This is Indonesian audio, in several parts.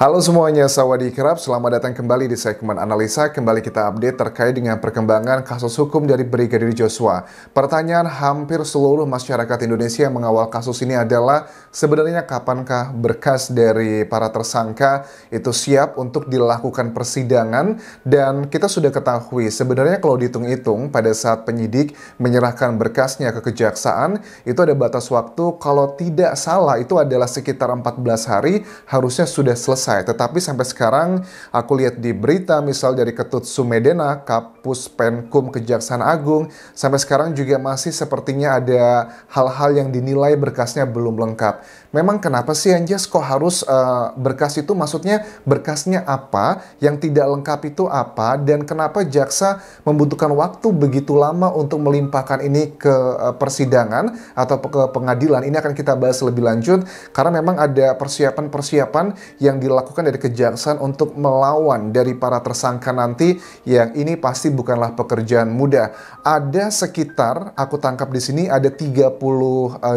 Halo semuanya, sawadee-krap. Selamat datang kembali di segmen analisa. Kembali kita update terkait dengan perkembangan kasus hukum dari Brigadir Joshua. Pertanyaan hampir seluruh masyarakat Indonesia yang mengawal kasus ini adalah sebenarnya kapankah berkas dari para tersangka itu siap untuk dilakukan persidangan? Dan kita sudah ketahui sebenarnya kalau dihitung-hitung pada saat penyidik menyerahkan berkasnya ke kejaksaan, itu ada batas waktu kalau tidak salah itu adalah sekitar 14 hari harusnya sudah selesai. Tetapi sampai sekarang aku lihat di berita misal dari Ketut Sumedena, Kapus Penkum Kejaksaan Agung, sampai sekarang juga masih sepertinya ada hal-hal yang dinilai berkasnya belum lengkap. Memang kenapa sih Anjas kok harus berkas itu, maksudnya berkasnya apa, yang tidak lengkap itu apa, dan kenapa jaksa membutuhkan waktu begitu lama untuk melimpahkan ini ke persidangan atau ke pengadilan? Ini akan kita bahas lebih lanjut karena memang ada persiapan-persiapan yang dilakukan dari kejaksaan untuk melawan dari para tersangka nanti, yang ini pasti bukanlah pekerjaan mudah. Ada sekitar, aku tangkap di sini ada 30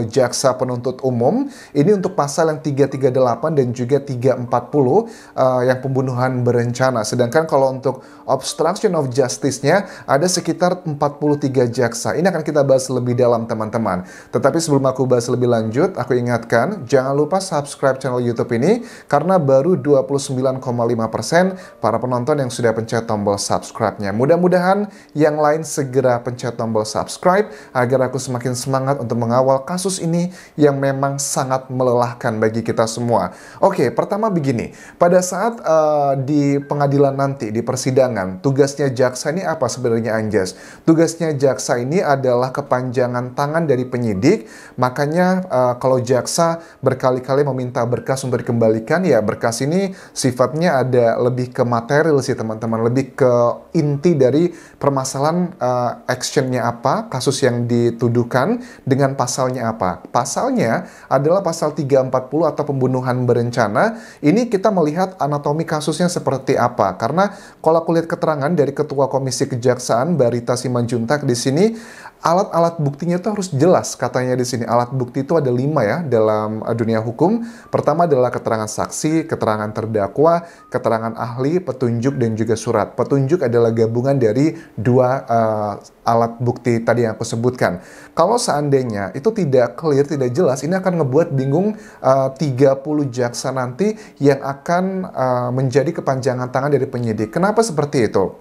jaksa penuntut umum. Ini untuk pasal yang 338 dan juga 340 yang pembunuhan berencana. Sedangkan kalau untuk obstruction of justice-nya ada sekitar 43 jaksa. Ini akan kita bahas lebih dalam teman-teman. Tetapi sebelum aku bahas lebih lanjut, aku ingatkan jangan lupa subscribe channel YouTube ini karena baru 29,5% para penonton yang sudah pencet tombol subscribe-nya. Mudah-mudahan yang lain segera pencet tombol subscribe agar aku semakin semangat untuk mengawal kasus ini yang memang sangat melelahkan bagi kita semua. Oke, pertama begini. Pada saat di pengadilan nanti, di persidangan, tugasnya jaksa ini apa sebenarnya Anjas? Tugasnya jaksa ini adalah kepanjangan tangan dari penyidik. Makanya kalau jaksa berkali-kali meminta berkas untuk dikembalikan, ya berkas ini sifatnya ada lebih ke material sih teman-teman, lebih ke inti dari permasalahan actionnya apa, kasus yang dituduhkan dengan pasalnya apa. Pasalnya adalah pasal 340 atau pembunuhan berencana. Ini kita melihat anatomi kasusnya seperti apa, karena kalau aku lihat keterangan dari Ketua Komisi Kejaksaan Barita Simanjuntak di sini, alat-alat buktinya itu harus jelas katanya di sini. Alat bukti itu ada 5 ya dalam dunia hukum. Pertama adalah keterangan saksi, keterangan terdakwa, keterangan ahli, petunjuk, dan juga surat. Petunjuk adalah gabungan dari dua alat bukti tadi yang aku sebutkan. Kalau seandainya itu tidak clear, tidak jelas, ini akan ngebuat bingung 30 jaksa nanti yang akan menjadi kepanjangan tangan dari penyidik. Kenapa seperti itu?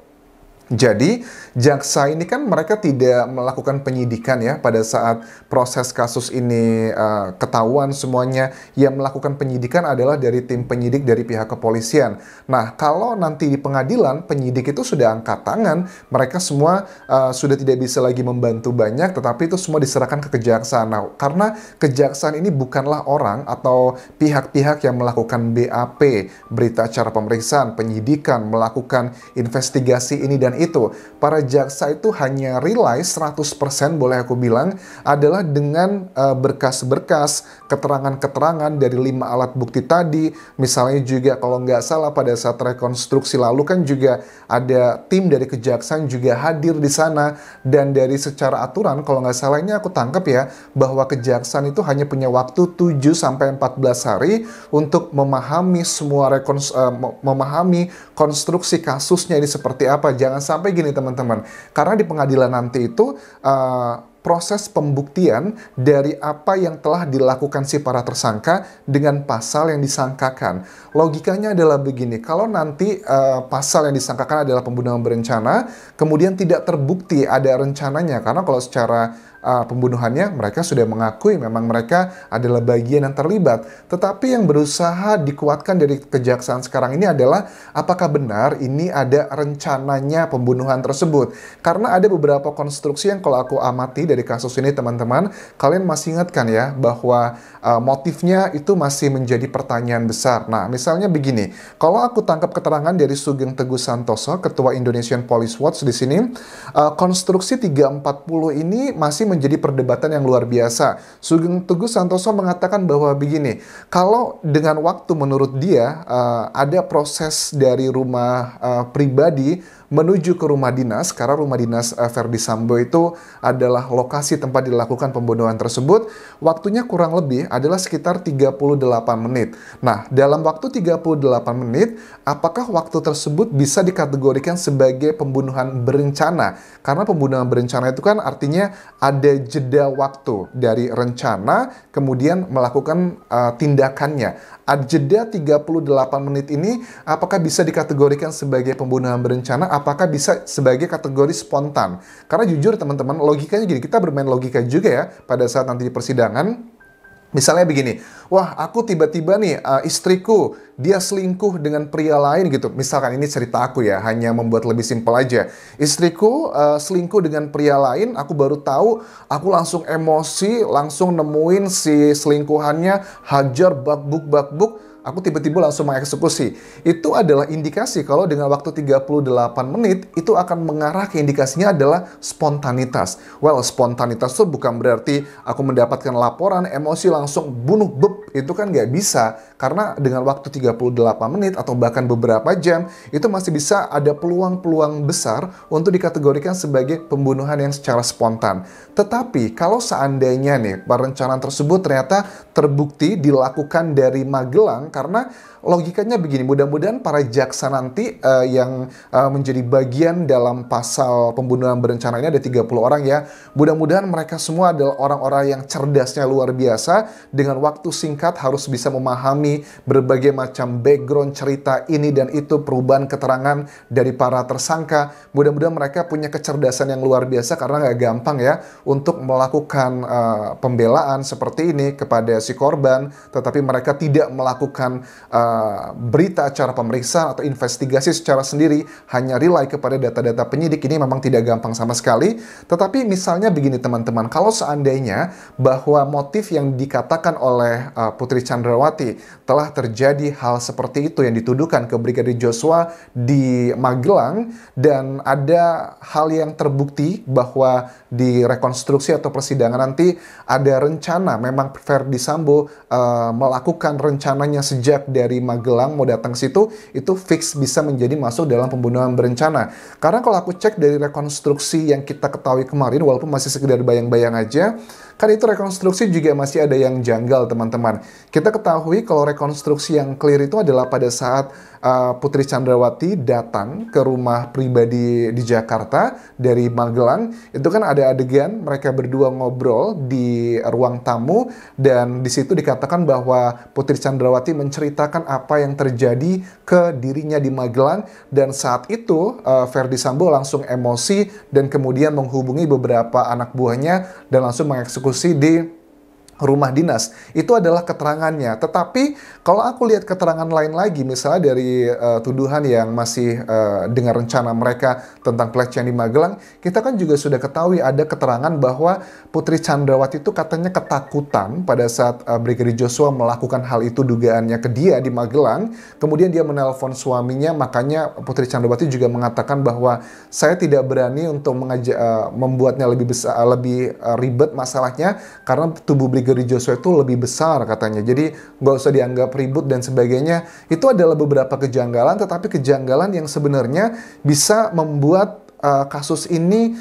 Jadi, jaksa ini kan mereka tidak melakukan penyidikan ya pada saat proses kasus ini ketahuan semuanya. Yang melakukan penyidikan adalah dari tim penyidik dari pihak kepolisian. Nah, kalau nanti di pengadilan, penyidik itu sudah angkat tangan, mereka semua sudah tidak bisa lagi membantu banyak, tetapi itu semua diserahkan ke kejaksaan. Nah, karena kejaksaan ini bukanlah orang atau pihak-pihak yang melakukan BAP, berita acara pemeriksaan, penyidikan, melakukan investigasi ini dan itu, para jaksa itu hanya rely 100% boleh aku bilang adalah dengan berkas-berkas, keterangan-keterangan dari 5 alat bukti tadi. Misalnya juga kalau nggak salah pada saat rekonstruksi lalu kan juga ada tim dari kejaksaan juga hadir di sana, dan dari secara aturan kalau nggak salah ini aku tangkap ya bahwa kejaksaan itu hanya punya waktu 7-14 hari untuk memahami semua memahami konstruksi kasusnya ini seperti apa. Jangan sampai gini teman-teman, karena di pengadilan nanti itu proses pembuktian dari apa yang telah dilakukan si para tersangka dengan pasal yang disangkakan. Logikanya adalah begini, kalau nanti pasal yang disangkakan adalah pembunuhan berencana, kemudian tidak terbukti ada rencananya, karena kalau secara pembunuhannya mereka sudah mengakui memang mereka adalah bagian yang terlibat. Tetapi yang berusaha dikuatkan dari kejaksaan sekarang ini adalah apakah benar ini ada rencananya pembunuhan tersebut. Karena ada beberapa konstruksi yang kalau aku amati dari kasus ini teman-teman, kalian masih ingat kan ya bahwa motifnya itu masih menjadi pertanyaan besar. Nah, misalnya begini, kalau aku tangkap keterangan dari Sugeng Teguh Santoso, Ketua Indonesian Police Watch di sini, konstruksi 340 ini masih menjadi perdebatan yang luar biasa. Sugeng Teguh Santoso mengatakan bahwa begini, kalau dengan waktu menurut dia ada proses dari rumah pribadi menuju ke rumah dinas, karena rumah dinas Verdi Sambo itu adalah lokasi tempat dilakukan pembunuhan tersebut. Waktunya kurang lebih adalah sekitar 38 menit. Nah, dalam waktu 38 menit, apakah waktu tersebut bisa dikategorikan sebagai pembunuhan berencana? Karena pembunuhan berencana itu kan artinya ada jeda waktu dari rencana kemudian melakukan tindakannya. Ada jeda 38 menit ini apakah bisa dikategorikan sebagai pembunuhan berencana? Apakah bisa sebagai kategori spontan? Karena jujur teman-teman, logikanya gini, kita bermain logika juga ya pada saat nanti di persidangan. Misalnya begini, wah aku tiba-tiba nih istriku dia selingkuh dengan pria lain gitu. Misalkan ini cerita aku ya, hanya membuat lebih simpel aja. Istriku selingkuh dengan pria lain, aku baru tahu, aku langsung emosi, langsung nemuin si selingkuhannya, hajar bakbuk. Aku tiba-tiba langsung mengeksekusi. Itu adalah indikasi kalau dengan waktu 38 menit itu akan mengarah ke indikasinya adalah spontanitas. Well, spontanitas itu bukan berarti aku mendapatkan laporan, emosi langsung bunuh beb. Itu kan nggak bisa. Karena dengan waktu 38 menit atau bahkan beberapa jam, itu masih bisa ada peluang-peluang besar untuk dikategorikan sebagai pembunuhan yang secara spontan. Tetapi kalau seandainya nih, perencanaan tersebut ternyata terbukti dilakukan dari Magelang, karena logikanya begini, mudah-mudahan para jaksa nanti yang menjadi bagian dalam pasal pembunuhan berencana ini ada 30 orang ya. Mudah-mudahan mereka semua adalah orang-orang yang cerdasnya luar biasa, dengan waktu singkat harus bisa memahami berbagai macam background cerita ini dan itu, perubahan keterangan dari para tersangka. Mudah-mudahan mereka punya kecerdasan yang luar biasa, karena nggak gampang ya untuk melakukan pembelaan seperti ini kepada si korban, tetapi mereka tidak melakukan berita acara pemeriksaan atau investigasi secara sendiri, hanya rely kepada data-data penyidik. Ini memang tidak gampang sama sekali. Tetapi misalnya begini teman-teman, kalau seandainya bahwa motif yang dikatakan oleh Putri Chandrawati telah terjadi hal seperti itu yang dituduhkan ke Brigadir Joshua di Magelang, dan ada hal yang terbukti bahwa di rekonstruksi atau persidangan nanti ada rencana, memang Verdi Sambo melakukan rencananya sejak dari Magelang mau datang situ, itu fix bisa menjadi masuk dalam pembunuhan berencana. Karena kalau aku cek dari rekonstruksi yang kita ketahui kemarin, walaupun masih sekedar bayang-bayang aja, kan itu rekonstruksi juga masih ada yang janggal teman-teman. Kita ketahui kalau rekonstruksi yang clear itu adalah pada saat Putri Chandrawati datang ke rumah pribadi di Jakarta dari Magelang. Itu kan ada adegan mereka berdua ngobrol di ruang tamu, dan di situ dikatakan bahwa Putri Chandrawati menceritakan apa yang terjadi ke dirinya di Magelang, dan saat itu Verdi Sambo langsung emosi dan kemudian menghubungi beberapa anak buahnya dan langsung mengeksekusi di rumah dinas. Itu adalah keterangannya. Tetapi kalau aku lihat keterangan lain lagi, misalnya dari tuduhan yang masih dengan rencana mereka tentang pelecehan di Magelang, kita kan juga sudah ketahui ada keterangan bahwa Putri Chandrawati itu katanya ketakutan pada saat Brigadir Joshua melakukan hal itu, dugaannya ke dia di Magelang. Kemudian dia menelpon suaminya, makanya Putri Chandrawati juga mengatakan bahwa saya tidak berani untuk membuatnya lebih besar, lebih ribet masalahnya, karena tubuh Brigadir Joshua itu lebih besar katanya. Jadi nggak usah dianggap ribut dan sebagainya. Itu adalah beberapa kejanggalan, tetapi kejanggalan yang sebenarnya bisa membuat kasus ini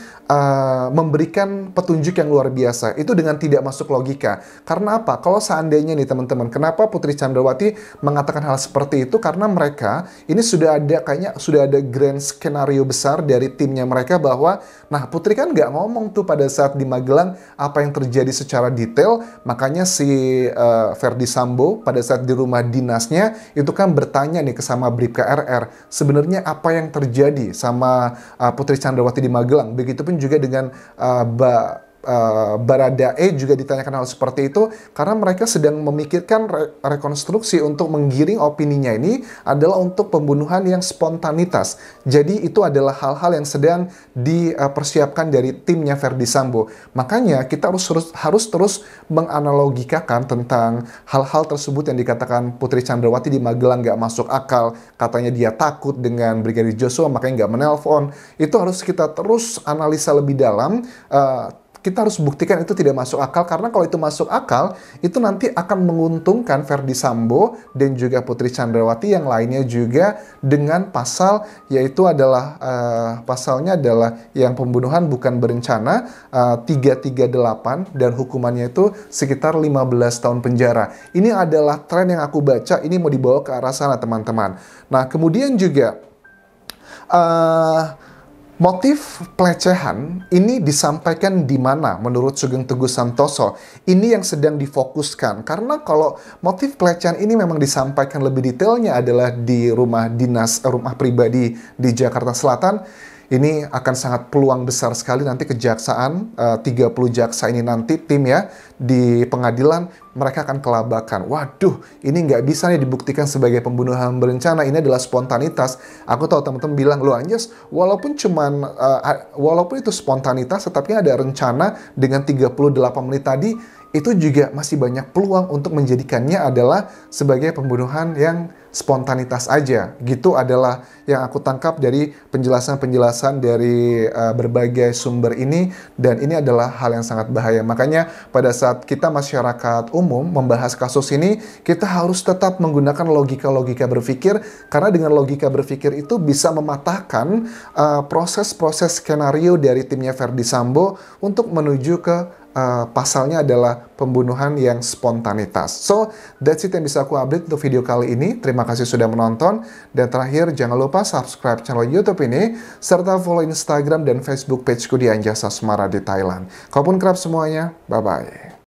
memberikan petunjuk yang luar biasa. Itu dengan tidak masuk logika. Karena apa? Kalau seandainya nih teman-teman, kenapa Putri Chandrawati mengatakan hal seperti itu? Karena mereka ini sudah ada, kayaknya sudah ada grand skenario besar dari timnya mereka bahwa, nah Putri kan nggak ngomong tuh pada saat di Magelang apa yang terjadi secara detail. Makanya si Verdi Sambo pada saat di rumah dinasnya itu kan bertanya nih ke sama Bribka RR, sebenarnya apa yang terjadi sama Putri Chandrawati di Magelang. Begitupun juga dengan Baradae juga ditanyakan hal seperti itu, karena mereka sedang memikirkan rekonstruksi untuk menggiring opininya ini adalah untuk pembunuhan yang spontanitas. Jadi itu adalah hal-hal yang sedang dipersiapkan dari timnya Verdi Sambo. Makanya kita harus terus menganalogikakan tentang hal-hal tersebut yang dikatakan Putri Chandrawati di Magelang nggak masuk akal. Katanya dia takut dengan Brigadir Joshua makanya nggak menelpon. Itu harus kita terus analisa lebih dalam. kita harus buktikan itu tidak masuk akal, karena kalau itu masuk akal, itu nanti akan menguntungkan Verdi Sambo dan juga Putri Chandrawati yang lainnya juga dengan pasal, yaitu adalah pasalnya adalah yang pembunuhan bukan berencana, 338, dan hukumannya itu sekitar 15 tahun penjara. Ini adalah tren yang aku baca, ini mau dibawa ke arah sana teman-teman. Nah, kemudian juga motif pelecehan ini disampaikan di mana menurut Sugeng Teguh Santoso? Ini yang sedang difokuskan. Karena kalau motif pelecehan ini memang disampaikan lebih detailnya adalah di rumah dinas, rumah pribadi di Jakarta Selatan, ini akan sangat peluang besar sekali nanti kejaksaan, 30 jaksa ini nanti tim ya, di pengadilan mereka akan kelabakan. Waduh, ini nggak bisa nih dibuktikan sebagai pembunuhan berencana, ini adalah spontanitas. Aku tahu teman-teman bilang, loh Anjas, walaupun itu spontanitas, tetapi ada rencana dengan 38 menit tadi, itu juga masih banyak peluang untuk menjadikannya adalah sebagai pembunuhan yang spontanitas aja. Gitu adalah yang aku tangkap dari penjelasan-penjelasan dari berbagai sumber ini, dan ini adalah hal yang sangat bahaya. Makanya pada saat kita masyarakat umum membahas kasus ini, kita harus tetap menggunakan logika-logika berpikir, karena dengan logika berpikir itu bisa mematahkan proses-proses skenario dari timnya Verdi Sambo untuk menuju ke pasalnya adalah pembunuhan yang spontanitas. So, that's it yang bisa aku update untuk video kali ini. Terima kasih sudah menonton. Dan terakhir, jangan lupa subscribe channel YouTube ini, serta follow Instagram dan Facebook pageku di Anjas Asmara di Thailand. Kalaupun kerap semuanya, bye-bye.